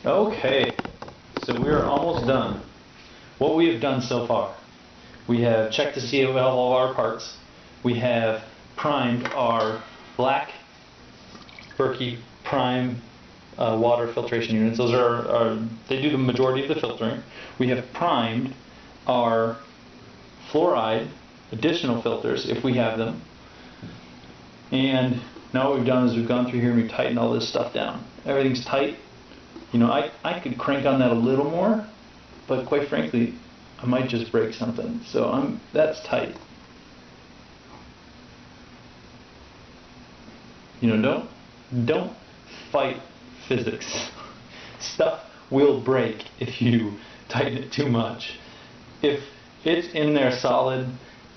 Okay, so we are almost done. What we have done so far, we have checked to see all of our parts. We have primed our black Berkey prime water filtration units. Those are they do the majority of the filtering. We have primed our Flouride additional filters if we have them. And now what we've done is we've gone through here and we've tightened all this stuff down. Everything's tight. You know, I could crank on that a little more, but quite frankly, I might just break something. So that's tight. You know, don't fight physics. Stuff will break if you tighten it too much. If it's in there solid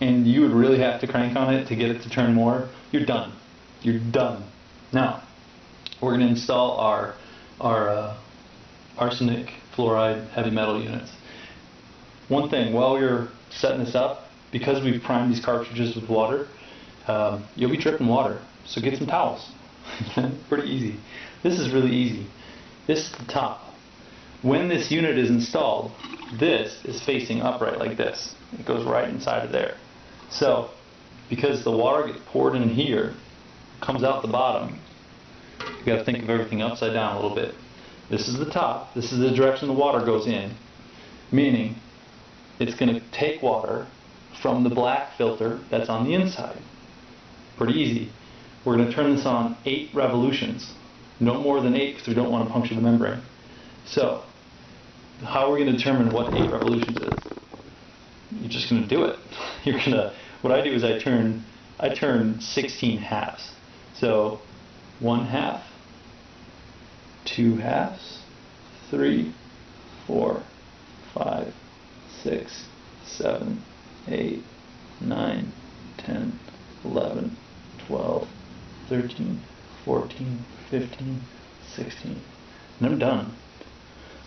and you would really have to crank on it to get it to turn more, you're done. You're done. Now, we're going to install our arsenic fluoride heavy metal units. One thing, while you're setting this up, because we've primed these cartridges with water, you'll be dripping water, so get some towels. Pretty easy. This is really easy. This is the top. When this unit is installed, this is facing upright like this. It goes right inside of there. So, because the water gets poured in here, comes out the bottom, you got to think of everything upside down a little bit. This is the top. This is the direction the water goes in, meaning it's going to take water from the black filter that's on the inside. Pretty easy. We're going to turn this on 8 revolutions. No more than 8 because we don't want to puncture the membrane. So, how are we going to determine what 8 revolutions is? You're just going to do it. You're going to. What I do is I turn 16 halves. So 1 half, 2 halves, 3, 4, 5, 6, 7, 8, 9, 10, 11, 12, 13, 14, 15, 16. And I'm done.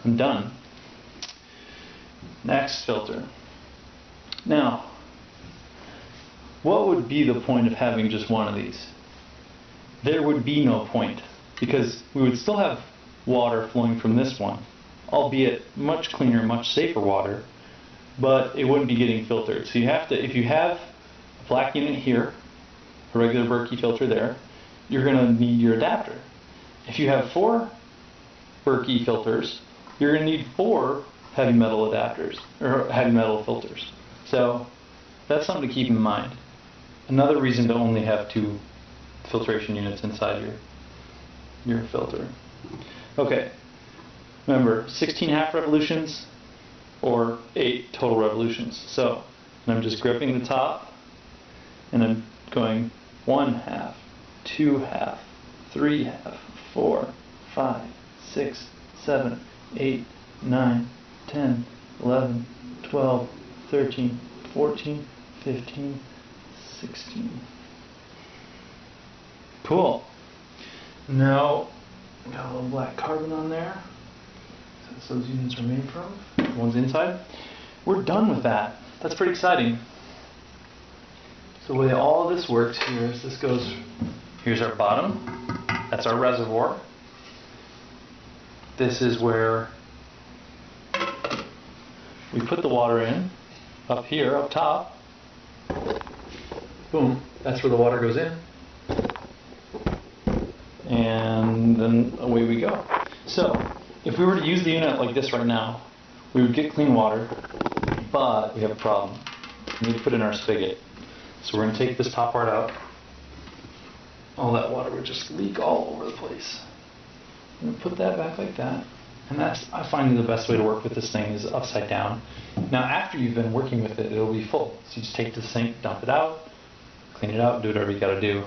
I'm done. Next filter. Now, what would be the point of having just one of these? There would be no point, because we would still have water flowing from this one, albeit much cleaner, much safer water, but it wouldn't be getting filtered. So you have to, if you have a black unit here, a regular Berkey filter there, you're going to need your adapter. If you have 4 Berkey filters, you're going to need 4 heavy metal adapters, or heavy metal filters. So that's something to keep in mind. Another reason to only have 2 filtration units inside your filter. Okay, remember 16 half revolutions or 8 total revolutions. So I'm just gripping the top and I'm going 1 half, 2 half, 3 half, 4, 5, 6, 7, 8, 9, 10, 11, 12, 13, 14, 15, 16. Cool. Now, got a little black carbon on there. That's those units are made from. The one's inside. We're done with that. That's pretty exciting. So the way all of this works here is this goes, here's our bottom. That's our reservoir. This is where we put the water in. Up here, up top. Boom. That's where the water goes in. And then away we go. So, if we were to use the unit like this right now, we would get clean water, but we have a problem. We need to put in our spigot. So we're going to take this top part out. All that water would just leak all over the place. I'm going to put that back like that. And that's, I find the best way to work with this thing is upside down. Now after you've been working with it, it'll be full. So you just take the sink, dump it out, clean it out, do whatever you got to do.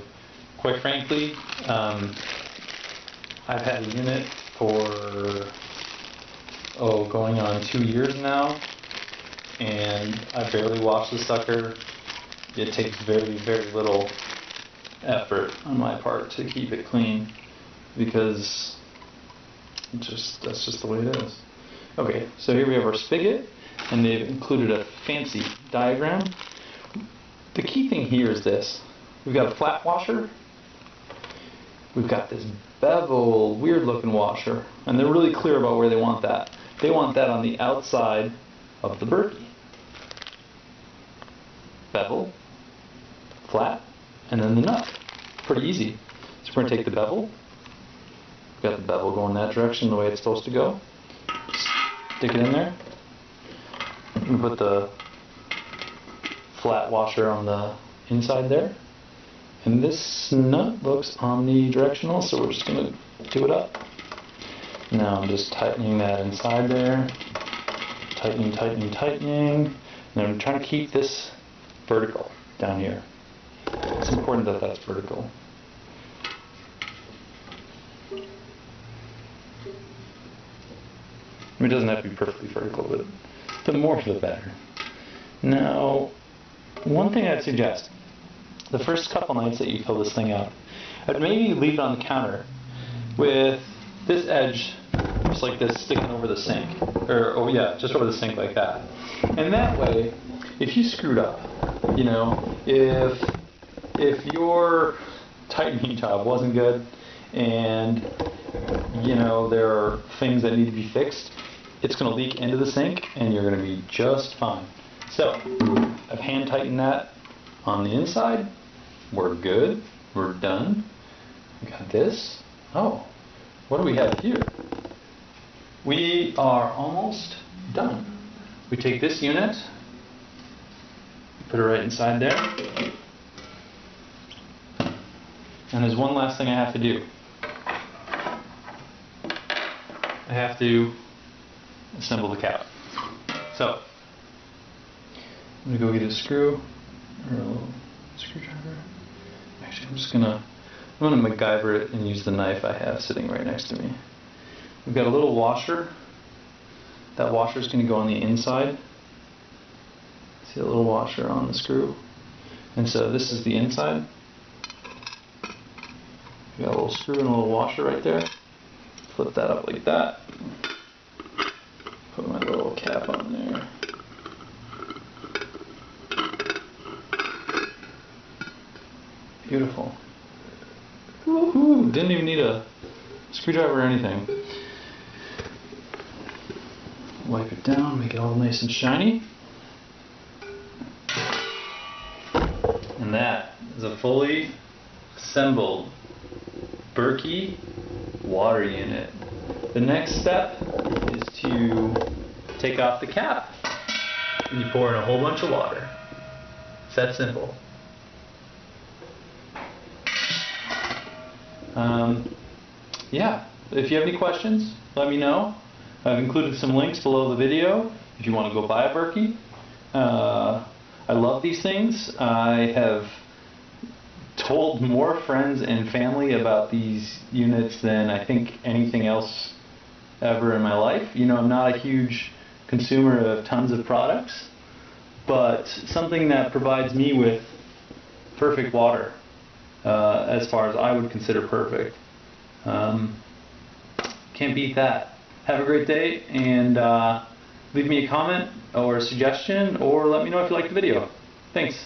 Quite frankly, I've had a unit for, going on 2 years now, and I barely wash the sucker. It takes very, very little effort on my part to keep it clean, because that's just the way it is. Okay, so here we have our spigot, and they've included a fancy diagram. The key thing here is this. We've got a flat washer. We've got this bevel, weird looking washer. And they're really clear about where they want that. They want that on the outside of the Berkey. Bevel, flat, and then the nut. Pretty easy. So we're going to take the bevel. Got the bevel going that direction the way it's supposed to go. Stick it in there. And put the flat washer on the inside there. And this nut looks omnidirectional, so we're just going to do it up. Now I'm just tightening that inside there. Tightening, tightening, tightening. And I'm trying to keep this vertical down here. It's important that that's vertical. It doesn't have to be perfectly vertical, but the more the better. Now, one thing I'd suggest, the first couple nights that you fill this thing up, I'd maybe leave it on the counter with this edge just like this sticking over the sink. Or yeah, just over the sink like that. And that way, if you screwed up, you know, if your tightening job wasn't good and, you know, there are things that need to be fixed, it's going to leak into the sink and you're going to be just fine. So, I've hand tightened that on the inside. We're good. We're done. We got this. Oh, what do we have here? We are almost done. We take this unit, put it right inside there. And there's one last thing I have to do. I have to assemble the cap. So, I'm going to go get a screw, or a little screwdriver. Actually, I'm going to MacGyver it and use the knife I have sitting right next to me. We've got a little washer. That washer is going to go on the inside. See a little washer on the screw? And so this is the inside. We've got a little screw and a little washer right there. Flip that up like that. Put my little cap on there. Beautiful. Woohoo! Didn't even need a screwdriver or anything. Wipe it down, make it all nice and shiny. And that is a fully assembled Berkey water unit. The next step is to take off the cap and you pour in a whole bunch of water. It's that simple. Yeah, if you have any questions, let me know. I've included some links below the video if you want to go buy a Berkey. I love these things. I have told more friends and family about these units than I think anything else ever in my life. You know, I'm not a huge consumer of tons of products, but something that provides me with perfect water, as far as I would consider perfect. Can't beat that. Have a great day, and leave me a comment or a suggestion, or let me know if you like the video. Thanks.